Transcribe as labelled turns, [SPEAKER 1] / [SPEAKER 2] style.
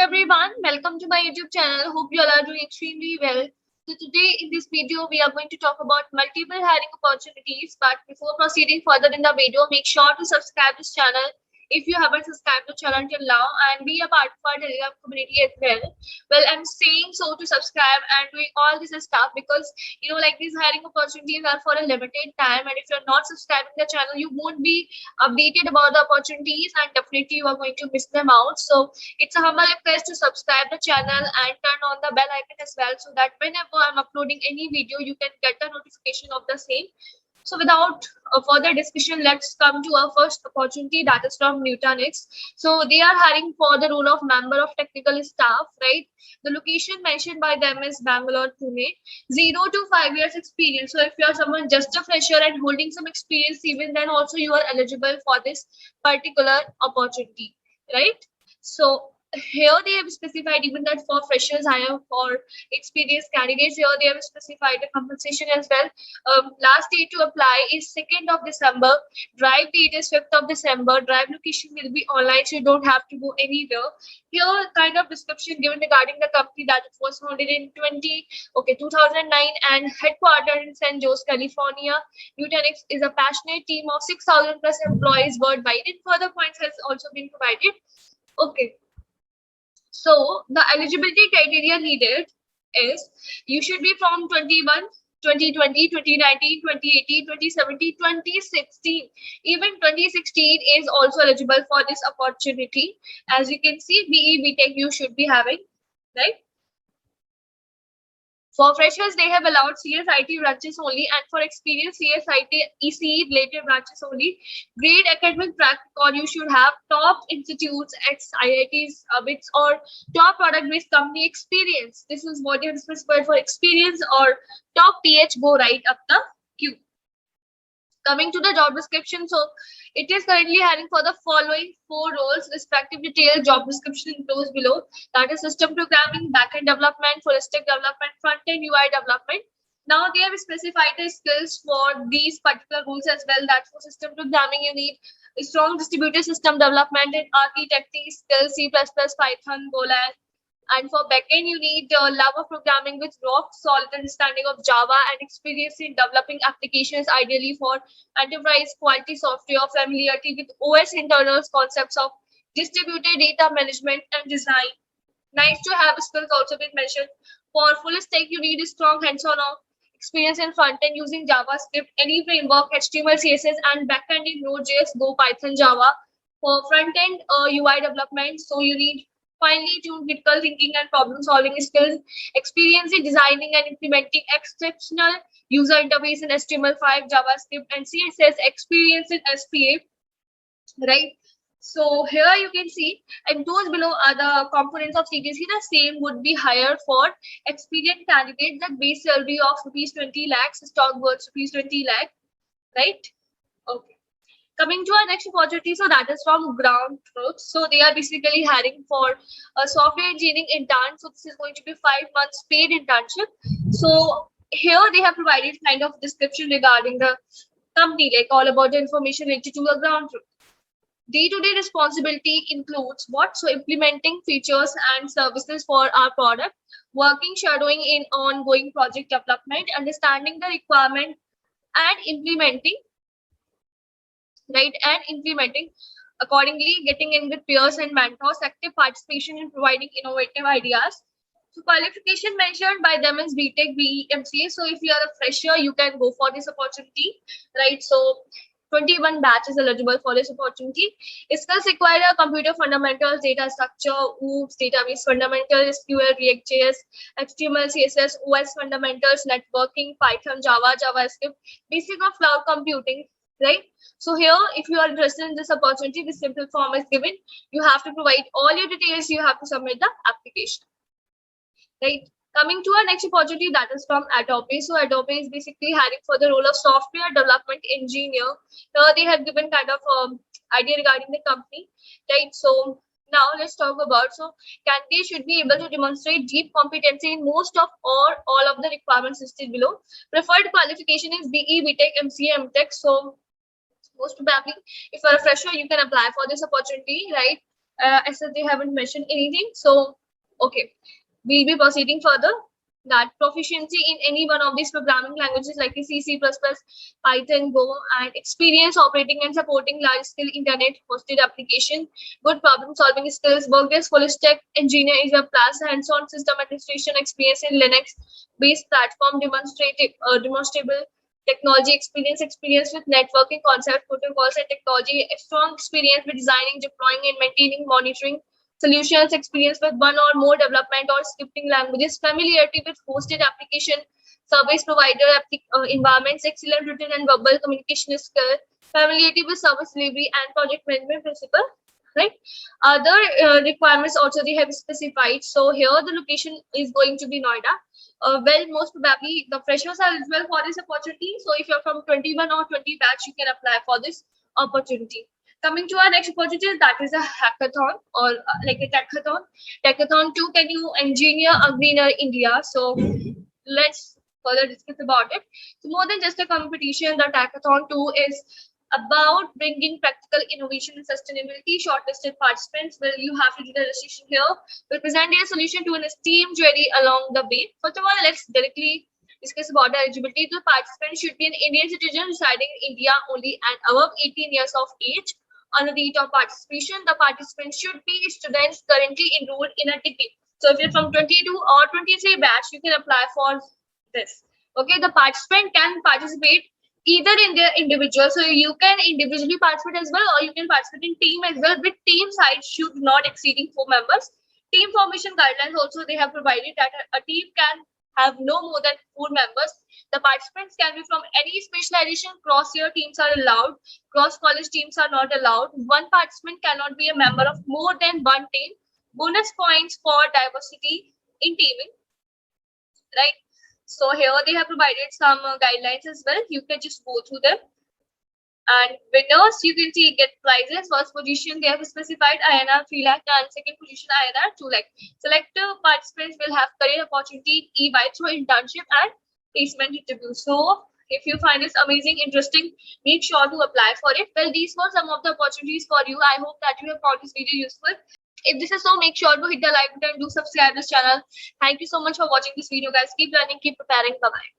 [SPEAKER 1] everyone, welcome to my YouTube channel. Hope you all are doing extremely well. So today in this video, we are going to talk about multiple hiring opportunities. But before proceeding further in the video, make sure to subscribe this channel if you haven't subscribed to the channel until now and be a part of our Telegram community as well. Well, I'm saying so to subscribe and doing all this stuff because like these hiring opportunities are for a limited time, and if you're not subscribing the channel, you won't be updated about the opportunities and definitely you are going to miss them out. So it's a humble request to subscribe the channel and turn on the bell icon as well, so that whenever I'm uploading any video, you can get a notification of the same. So without further discussion, let's come to our first opportunity, that is from Nutanix. So they are hiring for the role of member of technical staff, right? The location mentioned by them is Bangalore, Pune. 0 to 5 years experience. So if you are someone just a fresher and holding some experience, even then also you are eligible for this particular opportunity, right? So here they have specified even that for freshers hire, for experienced candidates, here they have specified the compensation as well. Last date to apply is 2nd of December. Drive date is 5th of December. Drive location will be online, so you don't have to go anywhere. Here kind of description given regarding the company, that it was founded in 2009 and headquartered in San Jose, California. Nutanix is a passionate team of 6,000 plus employees worldwide, and further points has also been provided. Okay. So the eligibility criteria needed is you should be from 21, 2020, 2019, 2018, 2017, 2016. Even 2016 is also eligible for this opportunity. As you can see, BE, BTech you should be having, right? For freshers, they have allowed CSIT branches only, and for experienced CSIT ECE related branches only. Great academic track record, you should have top institutes, ex-IITs, BITS, or top product-based company experience. This is what you have specified for experience, or top PH, go right up the queue. Coming to the job description, so it is currently hiring for the following 4 roles. Respective detailed job description enclosed below. That is system programming, backend development, full stack development, front-end UI development. Now they have specified the skills for these particular roles as well. That for system programming, you need a strong distributed system development and architecting skills, C++, Python, Golang. And for backend, you need love of programming with rock solid understanding of Java and experience in developing applications, ideally for enterprise quality software, familiarity with OS internals, concepts of distributed data management and design. Nice to have skills also been mentioned. For full stack, you need a strong hands-on experience in front-end using JavaScript, any framework, HTML, CSS, and backend in Node.js, Go, Python, Java. For front-end UI development, so you need finely tuned critical thinking and problem solving skills, experience in designing and implementing exceptional user interface in HTML5, JavaScript, and CSS, experience in SPA, right? So here you can see, and those below are the components of CTC. The same would be higher for experienced candidates. That base salary of rupees 20 lakhs, stock worth rupees 20 lakh, right? Okay. Coming to our next opportunity, so that is from Ground Truth. So they are basically hiring for a software engineering intern. So this is going to be 5 months paid internship. So here they have provided kind of description regarding the company, like all about the information related to the Ground Truth. Day-to-day responsibility includes what? So implementing features and services for our product, working, shadowing in ongoing project development, understanding the requirement and implementing, right? And implementing accordingly, getting in with peers and mentors, active participation in providing innovative ideas. So qualification mentioned by them is BTech, BE, MCA. So if you are a fresher, you can go for this opportunity, right? So 21 batches eligible for this opportunity. Skills required are computer fundamentals, data structure, OOPS, database fundamentals, SQL, React.js, HTML, CSS, OS fundamentals, networking, Python, Java, JavaScript, basic of cloud computing, right? So here, if you are interested in this opportunity, this simple form is given. You have to provide all your details. You have to submit the application, right? Coming to our next opportunity, that is from Adobe. So Adobe is basically hiring for the role of software development engineer. Here they have given kind of idea regarding the company, right? So now let's talk about, so candidates should be able to demonstrate deep competency in most of or all of the requirements listed below. Preferred qualification is BE, BTech, MCA, MTech. So most probably, if you're a fresher, you can apply for this opportunity, right? As they haven't mentioned anything. So, okay, we'll be proceeding further. That proficiency in any one of these programming languages like C, C++, Python, Go, and experience operating and supporting large-scale internet-hosted application, good problem-solving skills, worked as full-stack engineer is a plus, hands-on system administration experience in Linux-based platform, demonstrable technology experience with networking concept, protocols, and technology, a strong experience with designing, deploying, and maintaining, monitoring solutions, experience with one or more development or scripting languages, familiarity with hosted application, service provider environments, excellent written and verbal communication skill, familiarity with service delivery and project management principle. Right. Other requirements also they have specified. So here the location is going to be Noida. Well, most probably the freshers are eligible for this opportunity. So if you're from 21 or 20 batch, you can apply for this opportunity. Coming to our next opportunity, that is a hackathon or like a techathon. Techathon 2, can you engineer a greener India? So let's further discuss about it. So more than just a competition, the Techathon 2 is about bringing practical innovation and sustainability. Shortlisted participants will you have to do the registration here. Will present a solution to an esteemed jury along the way. First of all, let's directly discuss about the eligibility. The participant should be an Indian citizen residing in India only and above 18 years of age. On the date of participation, the participant should be students currently enrolled in a degree. So if you're from 22 or 23 batch, you can apply for this. Okay, the participant can participate either in their individual, so you can individually participate as well, or you can participate in team as well. With team size should not exceeding 4 members. Team formation guidelines also they have provided that a team can have no more than 4 members. The participants can be from any specialization. Cross-year teams are allowed. Cross-college teams are not allowed. One participant cannot be a member of more than one team. Bonus points for diversity in teaming. Right. So here they have provided some guidelines as well. You can just go through them. And winners, you can see get prizes. First position, they have specified INR 3 lakh and second position INR 2 lakh. Selected participants will have career opportunity e-by through internship and placement interview. So if you find this amazing, interesting, make sure to apply for it. Well, these were some of the opportunities for you. I hope that you have found this video useful. If this is so, make sure to hit the like button, do subscribe this channel. Thank you so much for watching this video, guys. Keep learning, keep preparing. Bye-bye.